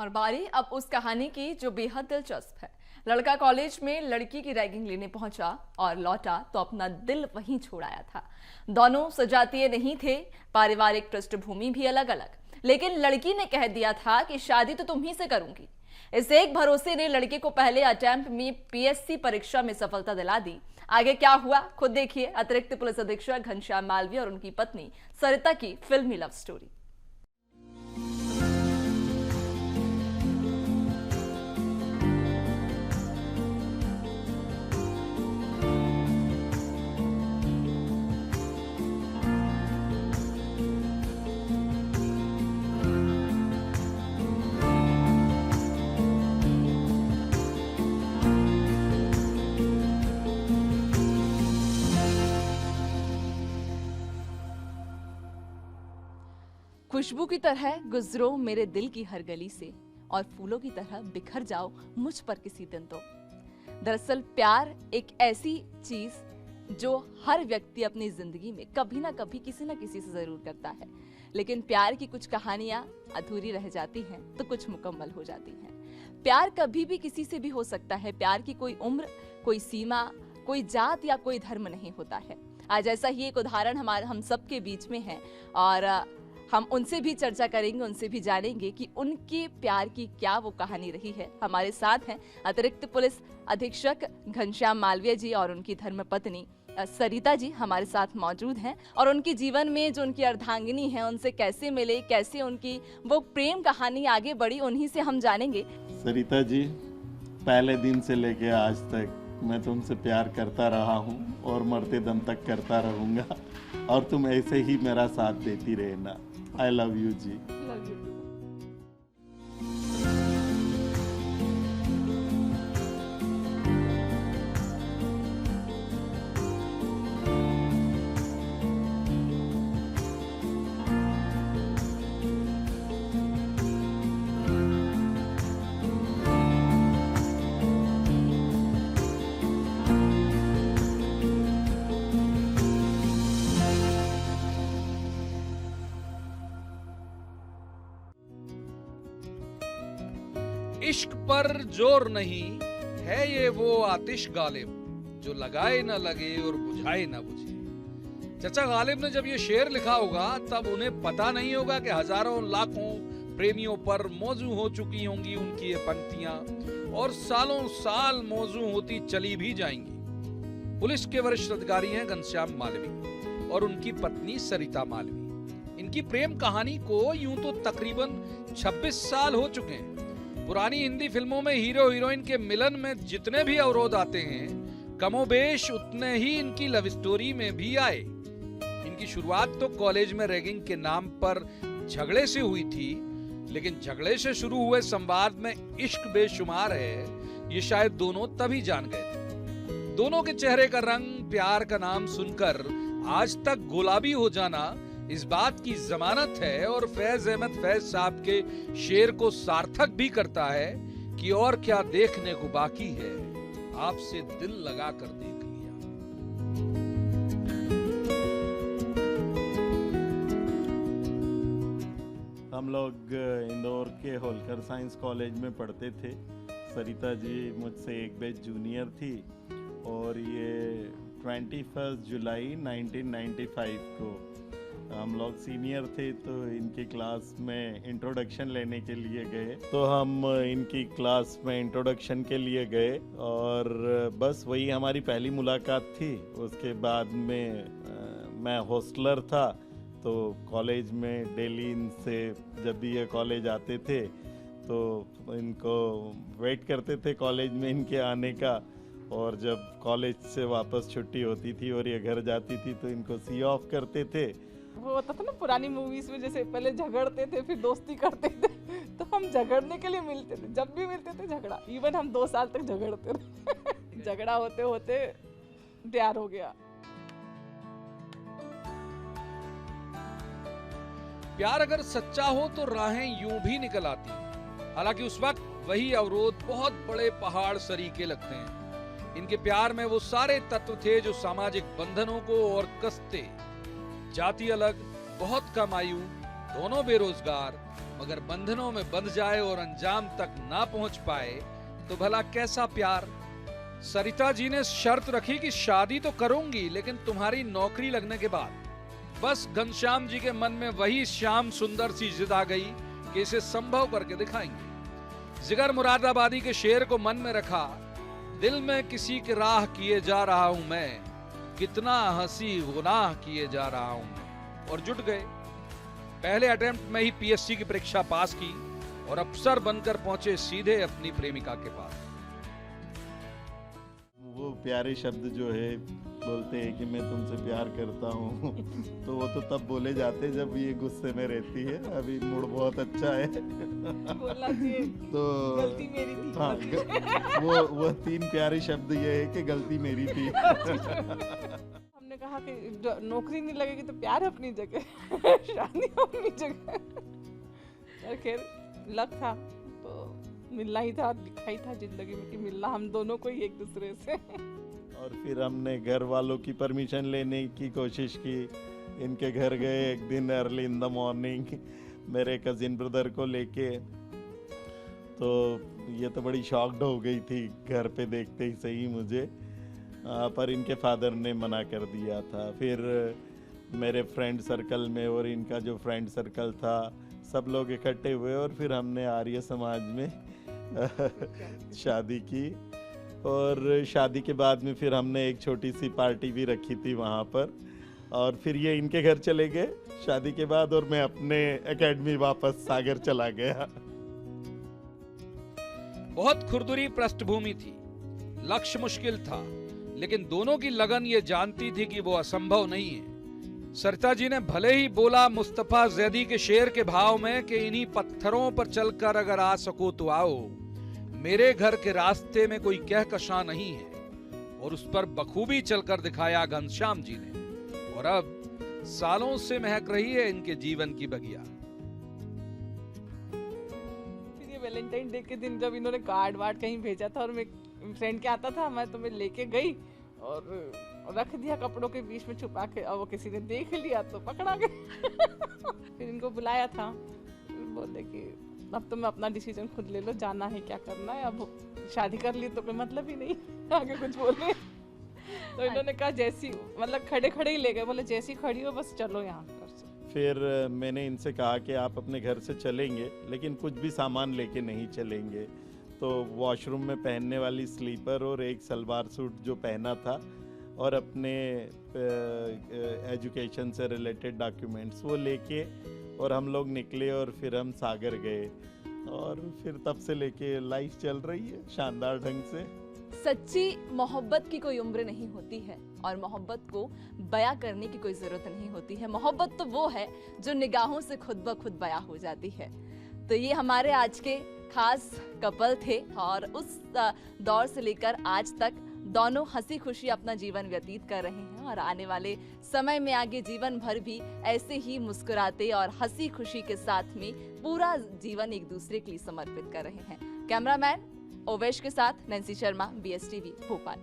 और बारी अब उस कहानी की जो बेहद दिलचस्प है। लड़का कॉलेज में लड़की की रैगिंग लेने पहुंचा और लौटा तो अपना दिल वहीं छोड़ आया था। दोनों सजातीय नहीं थे, पारिवारिक पृष्ठभूमि भी अलग अलग, लेकिन लड़की ने कह दिया था कि शादी तो तुम ही से करूंगी। इस एक भरोसे ने लड़के को पहले अटेम्प्ट में पीएससी परीक्षा में सफलता दिला दी। आगे क्या हुआ खुद देखिए अतिरिक्त पुलिस अधीक्षक घनश्याम मालवीय और उनकी पत्नी सरिता की फिल्मी लव स्टोरी। खुशबू की तरह गुजरो मेरे दिल की हर गली से और फूलों की तरह बिखर जाओ मुझ पर किसी दिन तो। दरअसल प्यार एक ऐसी चीज जो हर व्यक्ति अपनी जिंदगी में कभी ना कभी किसी ना किसी से जरूर करता है, लेकिन प्यार की कुछ कहानियां अधूरी रह जाती हैं तो कुछ मुकम्मल हो जाती हैं। प्यार कभी भी किसी से भी हो सकता है। प्यार की कोई उम्र, कोई सीमा, कोई जात या कोई धर्म नहीं होता है। आज ऐसा ही एक उदाहरण हम सबके बीच में है और हम उनसे भी चर्चा करेंगे, उनसे भी जानेंगे कि उनके प्यार की क्या वो कहानी रही है। हमारे साथ हैं अतिरिक्त पुलिस अधीक्षक घनश्याम मालवीय जी और उनकी धर्मपत्नी सरिता जी हमारे साथ मौजूद हैं और उनके जीवन में जो उनकी अर्धांगिनी है उनसे कैसे मिले, कैसे उनकी वो प्रेम कहानी आगे बढ़ी, उन्हीं से हम जानेंगे। सरिता जी, पहले दिन से लेके आज तक मैं तुमसे प्यार करता रहा हूँ और मरते दम तक करता रहूँगा और तुम ऐसे ही मेरा साथ देती रहना। I love you ji. Love you। इश्क पर जोर नहीं है ये वो आतिश गालिब जो लगाए ना लगे और बुझाए ना बुझे। चाचा गालिब ने जब ये शेर लिखा होगा तब उन्हें पता नहीं होगा कि हजारों लाखों प्रेमियों पर मौजू हो चुकी होंगी उनकी ये पंक्तियां और सालों साल मौजू होती चली भी जाएंगी। पुलिस के वरिष्ठ अधिकारी हैं घनश्याम मालवी और उनकी पत्नी सरिता मालवी। इनकी प्रेम कहानी को यूं तो तकरीबन 26 साल हो चुके हैं। पुरानी हिंदी फिल्मों में हीरो हीरोइन के मिलन में जितने भी अवरोध आते हैं कमोबेश उतने ही इनकी लव स्टोरी में भी आए। इनकी शुरुआत तो कॉलेज में रैगिंग के नाम पर झगड़े से हुई थी, लेकिन झगड़े से शुरू हुए संवाद में इश्क बेशुमार है ये शायद दोनों तभी जान गए थे। दोनों के चेहरे का रंग प्यार का नाम सुनकर आज तक गुलाबी हो जाना इस बात की जमानत है और फैज अहमद फैज साहब के शेर को सार्थक भी करता है कि और क्या देखने को बाकी है, आपसे दिल लगा कर देख लिया। हम लोग इंदौर के होलकर साइंस कॉलेज में पढ़ते थे। सरिता जी मुझसे एक बैच जूनियर थी और ये 21 जुलाई 1995 को हम लोग सीनियर थे तो इनकी क्लास में इंट्रोडक्शन लेने के लिए गए। तो हम इनकी क्लास में इंट्रोडक्शन के लिए गए और बस वही हमारी पहली मुलाकात थी। उसके बाद में मैं हॉस्टलर था तो कॉलेज में डेली इनसे जब भी ये कॉलेज आते थे तो इनको वेट करते थे कॉलेज में इनके आने का, और जब कॉलेज से वापस छुट्टी होती थी और ये घर जाती थी तो इनको सी ऑफ करते थे। वो होता था ना पुरानी मूवीज में, जैसे पहले झगड़ते थे फिर दोस्ती करते थे, तो हम झगड़ने के लिए मिलते थे। जब भी मिलते थे झगड़ा, इवन हम 2 साल तक झगड़ते रहे। झगड़ा होते होते प्यार हो गया। प्यार अगर सच्चा हो तो राहें यूं भी निकल आती हैं। हालांकि उस वक्त वही अवरोध बहुत बड़े पहाड़ सरीके लगते हैं। इनके प्यार में वो सारे तत्व थे जो सामाजिक बंधनों को और कसते। जाति अलग, बहुत कम आयु, दोनों बेरोजगार, मगर बंधनों में बंध जाए और अंजाम तक ना पहुंच पाए तो भला कैसा प्यार। सरिता जी ने शर्त रखी कि शादी तो करूंगी लेकिन तुम्हारी नौकरी लगने के बाद। बस घनश्याम जी के मन में वही श्याम सुंदर सी जिद आ गई कि इसे संभव करके दिखाएंगे। जिगर मुरादाबादी के शेर को मन में रखा, दिल में किसी की राह किए जा रहा हूं मैं, कितना हंसी गुनाह किए जा रहा हूं मैं, और जुट गए। पहले अटेम्प्ट में ही पीएससी की परीक्षा पास की और अफसर बनकर पहुंचे सीधे अपनी प्रेमिका के पास। वो प्यारे शब्द जो है बोलते हैं कि मैं तुमसे प्यार करता हूँ तो वो तो तब बोले जाते जब ये गुस्से में रहती है। अभी मूड बहुत अच्छा है बोलना चाहिए तो गलती मेरी थी। हाँ, वो 3 प्यारे शब्द ये है कि गलती मेरी थी। हमने कहा कि नौकरी नहीं लगेगी तो प्यार अपनी जगह, शादी अपनी जगह। और खैर लक था तो मिलना ही था, लिखा ही था जिंदगी में कि मिलना हम दोनों को ही एक दूसरे से। और फिर हमने घर वालों की परमिशन लेने की कोशिश की। इनके घर गए एक दिन अर्ली इन द मॉर्निंग मेरे कजिन ब्रदर को लेके। तो ये तो बड़ी शॉक्ड हो गई थी घर पे देखते ही सही मुझे, पर इनके फादर ने मना कर दिया था। फिर मेरे फ्रेंड सर्कल में और इनका जो फ्रेंड सर्कल था सब लोग इकट्ठे हुए और फिर हमने आर्य समाज में शादी की। और शादी के बाद में फिर हमने एक छोटी सी पार्टी भी रखी थी वहाँ पर। और फिर ये इनके घर चले गए शादी के बाद और मैं अपने एकेडमी वापस सागर चला गया। बहुत खुरदुरी पृष्ठभूमि थी, लक्ष्य मुश्किल था, लेकिन दोनों की लगन ये जानती थी कि वो असंभव नहीं है। सरिता जी ने भले ही बोला मुस्तफा जैदी के शेर के भाव में कि इन्हीं पत्थरों पर चलकर अगर आ सको तो आओ, मेरे घर के रास्ते में कोई कहकशां नहीं है, और उस पर बखूबी चलकर दिखाया घनश्याम जी ने। और अब सालों से महक रही है इनके जीवन की बगिया। फिर ये वैलेंटाइन डे के दिन जब इन्होंने कार्ड वार्ड कहीं भेजा था और मैं फ्रेंड के आता था, मैं तो मैं लेके गई और रख दिया कपड़ों के बीच में छुपा के। और वो किसी ने देख लिया तो पकड़ा गया। फिर इनको बुलाया था, बोले कि अब तो मैं अपना डिसीजन खुद ले लो, जाना है क्या करना है, अब शादी कर ली तो कोई मतलब ही नहीं आगे कुछ बोलने। तो इन्होंने कहा जैसी, मतलब खड़े खड़े ही ले गए, बोले जैसी खड़ी हो बस चलो यहाँ घर से। फिर मैंने इनसे कहा कि आप अपने घर से चलेंगे लेकिन कुछ भी सामान लेके नहीं चलेंगे। तो वॉशरूम में पहनने वाली स्लीपर और एक सलवार सूट जो पहना था और अपने एजुकेशन से रिलेटेड डॉक्यूमेंट्स वो लेके और हम लोग निकले और फिर हम सागर गए। और फिर तब से लेके लाइफ चल रही है शानदार ढंग से। सच्ची मोहब्बत की कोई उम्र नहीं होती है और मोहब्बत को बयां करने की कोई जरूरत नहीं होती है। मोहब्बत तो वो है जो निगाहों से खुद ब खुद बयां हो जाती है। तो ये हमारे आज के खास कपल थे और उस दौर से लेकर आज तक दोनों हंसी खुशी अपना जीवन व्यतीत कर रहे हैं और आने वाले समय में आगे जीवन भर भी ऐसे ही मुस्कुराते और हंसी खुशी के साथ में पूरा जीवन एक दूसरे के लिए समर्पित कर रहे हैं। कैमरामैन ओवेश के साथ नैन्सी शर्मा, BSTV भोपाल।